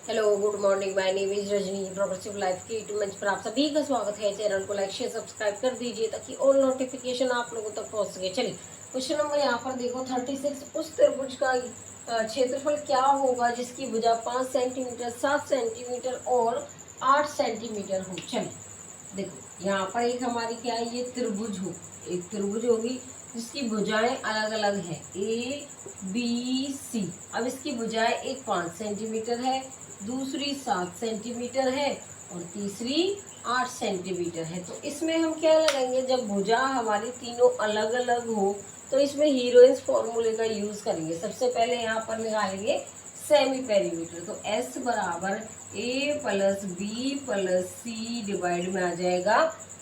Hello good morning, my name is Rajni. Progressive life के YouTube मंच पर आप सभी का स्वागत है। चैनल को लाइक शेयर सब्सक्राइब कर दीजिए ताकि ऑल नोटिफिकेशन आप लोगों तक पहुंच सके। चलिए क्वेश्चन नंबर यहाँ पर देखो 36। उस त्रिभुज का क्षेत्रफल क्या होगा जिसकी भुजा 5 सेंटीमीटर, 7 सेंटीमीटर और 8 सेंटीमीटर हो। चलिए देखो यहाँ पर एक हमारी क्या है, ये त्रिभुज हो, एक त्रिभुज होगी जिसकी भुजाएं अलग अलग है, ए बी सी। अब इसकी भुजाएं एक 5 सेंटीमीटर है, दूसरी 7 सेंटीमीटर है और तीसरी 8 सेंटीमीटर है। तो इसमें हम क्या लगाएंगे, जब भुजा हमारी तीनों अलग अलग हो तो इसमें हीरोइंस फॉर्मूले का यूज करेंगे। सबसे पहले यहाँ पर निकालेंगे सेमी पेरीमीटर। तो S बराबर A plus B plus C divide में आ जाएगा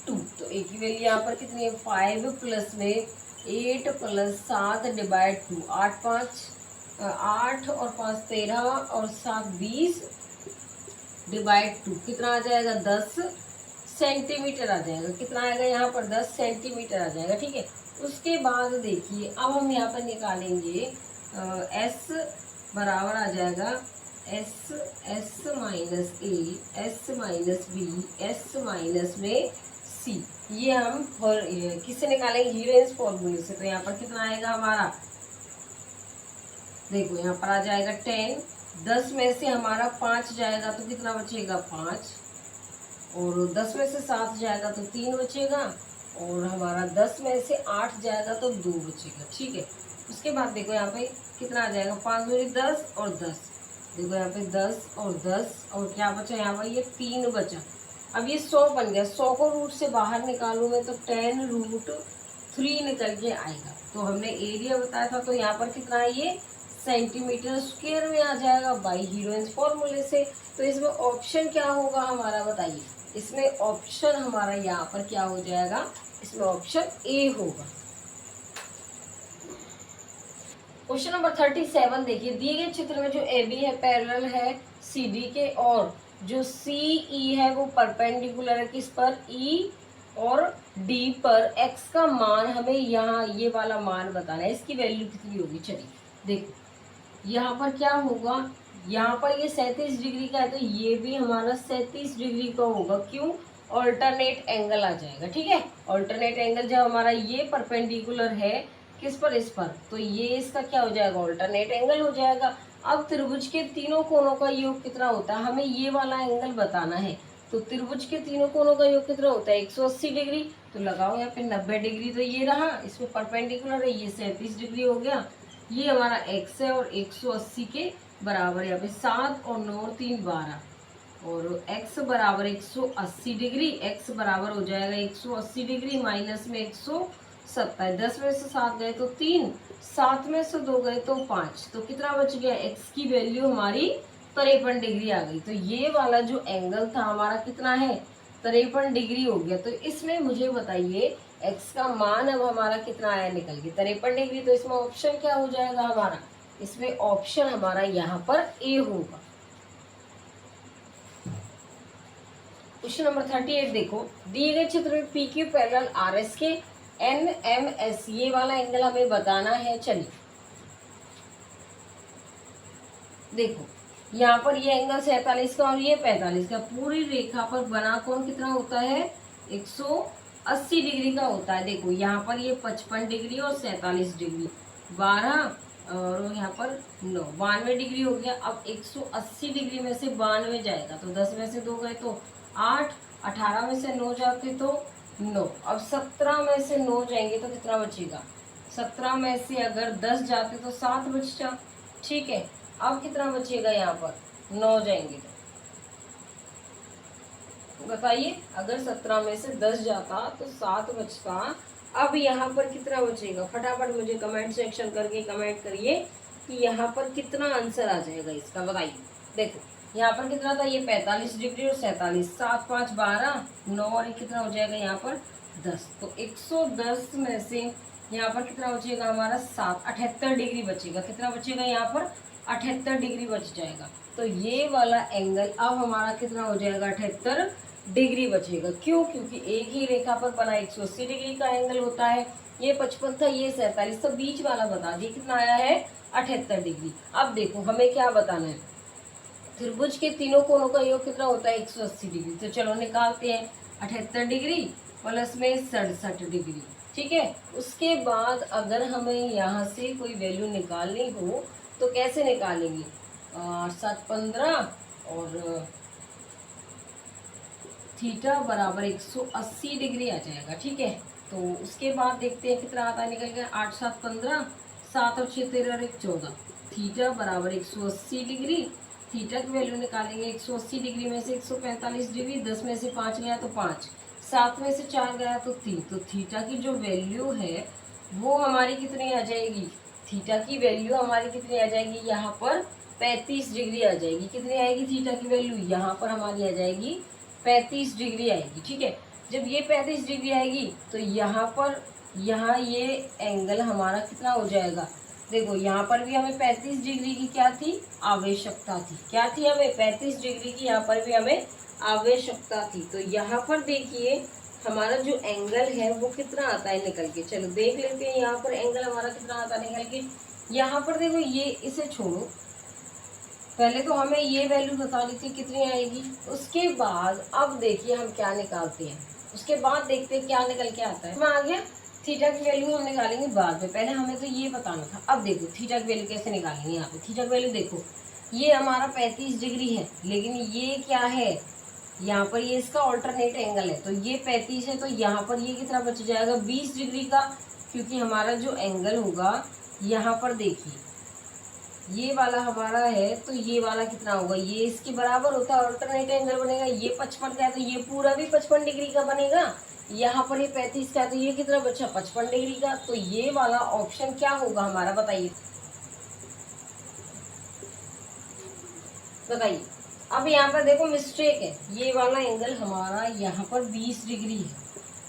2। तो A की वैल्यू यहाँ पर कितनी है, 5 प्लस में 8 प्लस 7 डिवाइड 2, 8 और 5 13 और 7 20 डिवाइड 2 कितना आ जाएगा, 10 सेंटीमीटर आ जाएगा। कितना आएगा यहाँ पर, 10 सेंटीमीटर आ जाएगा। ठीक है, उसके बाद देखिए अब हम यहाँ पर निकालेंगे S बराबर आ जाएगा S minus A, S minus B, S minus में सी। ये हम किससे निकालेंगे, हीरोइंस फॉर्मूले से। तो यहाँ पर कितना आएगा हमारा, देखो यहाँ पर आ जाएगा 10। 10 में से हमारा 5 जाएगा तो कितना बचेगा, 5। और 10 में से 7 जाएगा तो 3 बचेगा। और हमारा 10 में से 8 जाएगा तो 2 बचेगा। ठीक है, उसके बाद देखो यहाँ पे कितना आ जाएगा, 5 दूनी 10 और 10। देखो यहाँ पे 10 और 10 और क्या बचा यहाँ पर, ये 3 बचा। अब ये 100 बन गया। 100 को रूट से बाहर निकालूँ मैं तो 10√3 निकल के आएगा। तो हमने एरिया बताया था, तो यहाँ पर कितना है, ये सेंटीमीटर स्क्वायर में आ जाएगा बाई हीरोइंस फॉर्मूले से। तो इसमें ऑप्शन क्या होगा हमारा, बताइए। इसमें ऑप्शन हमारा यहाँ पर क्या हो जाएगा, इसमें ऑप्शन ए होगा। क्वेश्चन नंबर 37 देखिए, दिए गए चित्र में जो ए बी है पैरेलल है सी डी के, और जो सी ई है वो परपेंडिकुलर है किस पर, ई और डी पर। एक्स का मान हमें यहाँ ये वाला मान बताना है, इसकी वैल्यू कितनी होगी। चलिए देखो यहाँ पर क्या होगा, यहाँ पर ये 37 डिग्री का है तो ये भी हमारा 37 डिग्री का होगा। क्यों, ऑल्टरनेट एंगल आ जाएगा। ठीक है, ऑल्टरनेट एंगल जब हमारा ये परपेंडिकुलर है किस पर, इस पर, तो ये इसका क्या हो जाएगा, ऑल्टरनेट एंगल हो जाएगा। अब त्रिभुज के तीनों कोणों का योग कितना होता है, हमें ये वाला एंगल बताना है। तो त्रिभुज के तीनों कोणों का योग कितना होता है, 180 डिग्री। तो लगाओ यहाँ पे 90 डिग्री, तो ये रहा, इसमें परपेंडिकुलर है, ये 37 डिग्री हो गया। ये हमारा x है और 180 के बराबर, यहाँ पे 7 और 9 और 3 12 और x बराबर 180 डिग्री। x बराबर हो जाएगा 180 डिग्री माइनस में 170। 10 में से 7 गए तो 3, 7 में से 2 गए तो 5। तो कितना बच गया, x की वैल्यू हमारी 53 डिग्री आ गई। तो ये वाला जो एंगल था हमारा कितना है, 53 डिग्री हो गया। तो इसमें मुझे बताइए x का मान अब हमारा कितना आया, निकल गया 53 डिग्री। तो इसमें ऑप्शन क्या हो जाएगा हमारा, इसमें ऑप्शन हमारा यहाँ पर ए होगा। क्वेश्चन नंबर 38 देखो, दिए गए चित्र में P Q parallel R S के एन एम एस, ये वाला एंगल हमें बताना है। चलिए देखो यहाँ पर ये एंगल 47 का और ये 45 का, पूरी रेखा पर बना कोण कितना होता है, 180 डिग्री का होता है। देखो यहाँ पर ये 55 डिग्री और 47 डिग्री, 12 और यहाँ पर 9, 92 डिग्री हो गया। अब 180 डिग्री में से 92 जाएगा तो 10 में से 2 गए तो 8, 18 में से 9 जाते तो 9। अब 17 में से 9 जाएंगे तो कितना बचेगा, 17 में से अगर 10 जाते तो 7 बचता। ठीक है, अब कितना बचेगा, यहाँ पर 9 जाएंगे तो बताइए, अगर 17 में से 10 जाता तो 7 बचता। अब यहाँ पर कितना बचेगा, फटाफट मुझे कमेंट सेक्शन करके कमेंट करिए कि यहाँ पर कितना आंसर आ जाएगा इसका, बताइए। देखो यहाँ पर कितना था, ये 45 डिग्री और 47, 7 5 12, 9 और कितना हो जाएगा यहाँ पर 10। तो 110 में से यहाँ पर कितना बचेगा हमारा 7, 78 डिग्री बचेगा। कितना बचेगा यहाँ पर, 78 डिग्री बच जाएगा। तो ये वाला एंगल अब हमारा कितना हो जाएगा, 78 डिग्री बचेगा। क्यों, क्योंकि एक ही रेखा पर बना 180 डिग्री का एंगल होता है। ये 55 था, ये 47, तो बीच वाला बता दिए कितना आया है, 78 डिग्री। अब देखो हमें क्या बताना है, त्रिभुज के तीनों कोणों का योग कितना होता है 180 डिग्री। तो चलो निकालते हैं। 78 डिग्री प्लस में 67 डिग्री, ठीक है। उसके बाद अगर हमें यहाँ से कोई वैल्यू निकालनी हो तो कैसे निकालेंगे, 7 15 और थीटा बराबर 180 डिग्री आ जाएगा, ठीक है। तो उसके बाद देखते हैं कितना आता है निकल गया, 8 7 15, 7 और 6 13 और 1 14, थीटा बराबर 180 डिग्री। थीटा की वैल्यू निकालेंगे, 180 डिग्री में से 145 डिग्री, 10 में से 5 गया तो 5, 7 में से 4 गया तो 3। तो थीटा की जो वैल्यू है वो हमारी कितनी आ जाएगी, थीटा की वैल्यू हमारी कितनी आ जाएगी, यहाँ पर 35 डिग्री आ जाएगी। कितनी आएगी थीटा की वैल्यू, यहाँ पर हमारी आ जाएगी 35 डिग्री आएगी, ठीक है। जब ये 35 डिग्री आएगी तो यहाँ पर यहाँ ये एंगल हमारा कितना हो जाएगा, देखो यहाँ पर भी हमें 35 डिग्री की क्या थी, आवश्यकता थी। क्या थी हमें, 35 डिग्री की यहाँ पर भी हमें आवश्यकता थी। तो यहाँ पर देखिए हमारा जो एंगल है वो कितना आता है निकल के, चलो देख लेते हैं यहाँ पर एंगल हमारा कितना आता है निकल के। यहाँ पर देखो ये इसे छोड़ो, पहले तो हमें ये वैल्यू बतानी थी कितनी आएगी। उसके बाद अब देखिए हम क्या निकालते हैं, उसके बाद देखते हैं क्या निकल के आता है। मैं आ गया, थीटा की वैल्यू हम निकालेंगे बाद में, पहले हमें तो ये बताना था। अब देखो थीटा की वैल्यू कैसे निकालेंगे, यहाँ पे थीटा की वैल्यू देखो, ये हमारा 35 डिग्री है, लेकिन ये क्या है, यहाँ पर ये इसका ऑल्टरनेट एंगल है। तो ये 35 है, तो यहाँ पर ये कितना बच जाएगा 20 डिग्री का, क्योंकि हमारा जो एंगल होगा यहाँ पर देखिए ये वाला हमारा है, तो ये वाला कितना होगा, ये इसके बराबर होता है, ऑल्टरनेट एंगल बनेगा। ये 55 का है तो ये पूरा भी 55 डिग्री का बनेगा। यहाँ पर ये 35 का है तो ये कितना बचा 55 डिग्री का। तो ये वाला ऑप्शन क्या होगा हमारा, बताइए बताइए। अब यहाँ पर देखो मिस्टेक है, ये वाला एंगल हमारा यहाँ पर 20 डिग्री है,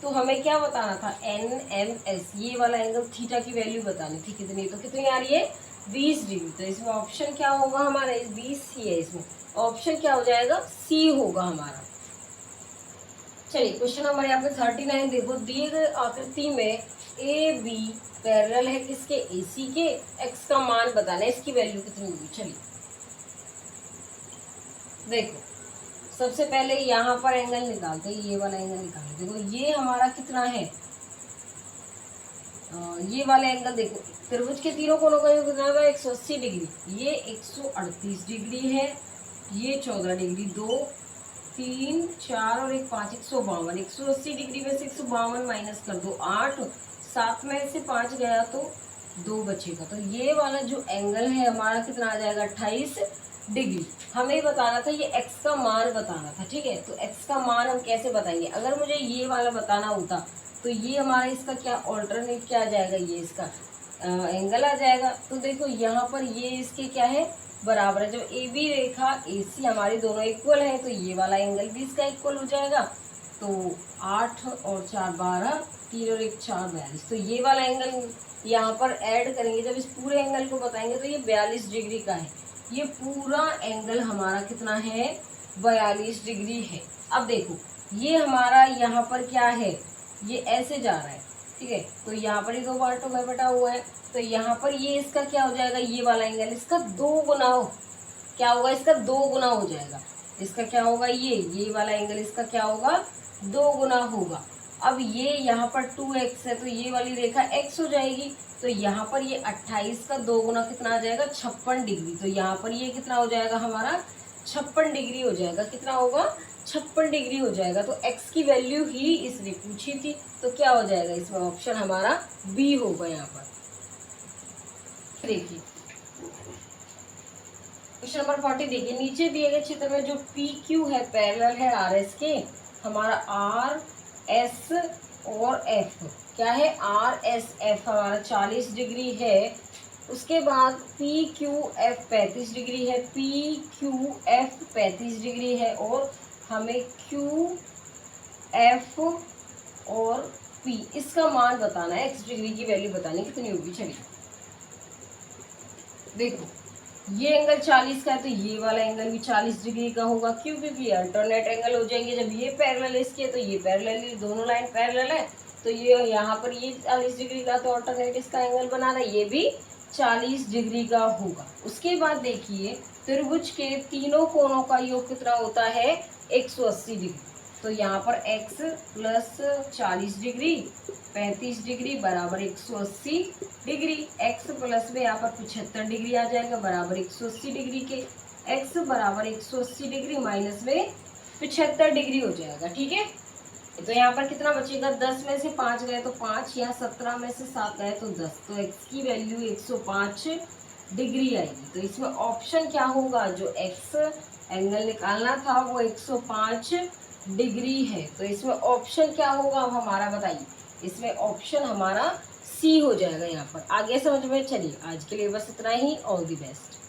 तो हमें क्या बताना था, NMS, ये वाला एंगल थीटा की वैल्यू बतानी थी कितनी, तो कितनी आ रही है 20 डिग्री। तो इसमें ऑप्शन क्या होगा हमारा, इस 20 ही है, इसमें ऑप्शन क्या हो जाएगा, सी होगा हमारा। चलिए क्वेश्चन नंबर यहाँ पे 39 देखो, दिए गए आकृति में ए बी पैरेलल है किसके, AC के। एक्स का मान बताना है, इसकी वैल्यू कितनी होगी। चलिए देखो सबसे पहले यहाँ पर एंगल निकालते हैं, ये वाला एंगल निकालते। देखो ये हमारा कितना है, ये वाला एंगल देखो, त्रिभुज के तीनों कोणों का योग कितना है 180 डिग्री। ये 138 डिग्री है, ये 14 डिग्री, 2 3 4 और 1 5, 152। 180 डिग्री में से 152 माइनस कर दो 8, 7 में से 5 गया तो 2 बचेगा। तो ये वाला जो एंगल है हमारा कितना आ जाएगा 28 डिग्री। हमें बताना था ये एक्स का मान बताना था, ठीक है। तो एक्स का मान हम कैसे बताएंगे, अगर मुझे ये वाला बताना होता तो ये हमारा इसका क्या ऑल्टरनेट क्या आ जाएगा, ये इसका एंगल आ जाएगा। तो देखो यहाँ पर ये इसके क्या है बराबर है। जब ए बी रेखा AC हमारी दोनों इक्वल है तो ये वाला एंगल भी इसका इक्वल हो जाएगा। तो 8 और 4 12, 3 और 1 4 42। तो ये वाला एंगल यहाँ पर ऐड करेंगे, जब इस पूरे एंगल को बताएंगे तो ये 42 डिग्री का है। ये पूरा एंगल हमारा कितना है 42 डिग्री है। अब देखो ये हमारा यहाँ पर क्या है, ये ऐसे जा रहा है, ठीक है। तो यहाँ पर ये 2 पार्टों में बटा हुआ है, तो यहाँ पर ये इसका क्या हो जाएगा, ये वाला एंगल इसका 2 गुना हो, क्या होगा इसका 2 गुना हो जाएगा। इसका क्या होगा, ये वाला एंगल इसका क्या होगा 2 गुना होगा। अब ये यहाँ पर 2x है तो ये वाली रेखा x हो जाएगी। तो यहाँ पर ये 28 का 2 गुना कितना आ जाएगा 56 डिग्री। तो यहाँ पर ये कितना हो जाएगा हमारा 56 डिग्री हो जाएगा। कितना होगा 56 डिग्री हो जाएगा। तो x की वैल्यू ही इसने पूछी थी, तो क्या हो जाएगा इसमें ऑप्शन हमारा बी होगा। यहाँ पर देखिए क्वेश्चन नंबर 40 देखिए, नीचे दिए गए चित्र में जो PQ है पैरेलल है RS के। हमारा RS और F क्या है, RSF हमारा 40 डिग्री है। उसके बाद PQF 35 डिग्री है, PQF 35 डिग्री है, और हमें QF और P इसका मान बताना है, x डिग्री की वैल्यू बतानी कितनी होगी। चलिए देखो ये एंगल 40 का है तो ये वाला एंगल भी 40 डिग्री का होगा, क्यों, क्योंकि अल्टरनेट एंगल हो जाएंगे। जब ये पैरेलल इसके तो ये पैरेलल, दोनों लाइन पैरेलल है, तो ये यहाँ पर ये 40 डिग्री का तो अल्टरनेट इसका एंगल बना रहा है, ये भी 40 डिग्री का होगा। उसके बाद देखिए त्रिभुज के तीनों कोणों का योग कितना होता है 180 डिग्री। तो यहाँ पर x प्लस 40 डिग्री 35 डिग्री बराबर 180 डिग्री, x प्लस में यहाँ पर 75 डिग्री आ जाएगा बराबर 180 डिग्री के, x बराबर 180 डिग्री माइनस में 75 डिग्री हो जाएगा। ठीक है, तो यहाँ पर कितना बचेगा 10 में से 5 गए तो 5, यहाँ 17 में से 7 गए तो 10, तो x की वैल्यू 105 डिग्री आएगी। तो इसमें ऑप्शन क्या होगा, जो x एंगल निकालना था वो 105 डिग्री है। तो इसमें ऑप्शन क्या होगा अब हमारा, बताइए। इसमें ऑप्शन हमारा सी हो जाएगा। यहाँ पर आगे समझ में, चलिए आज के लिए बस इतना ही। All the best.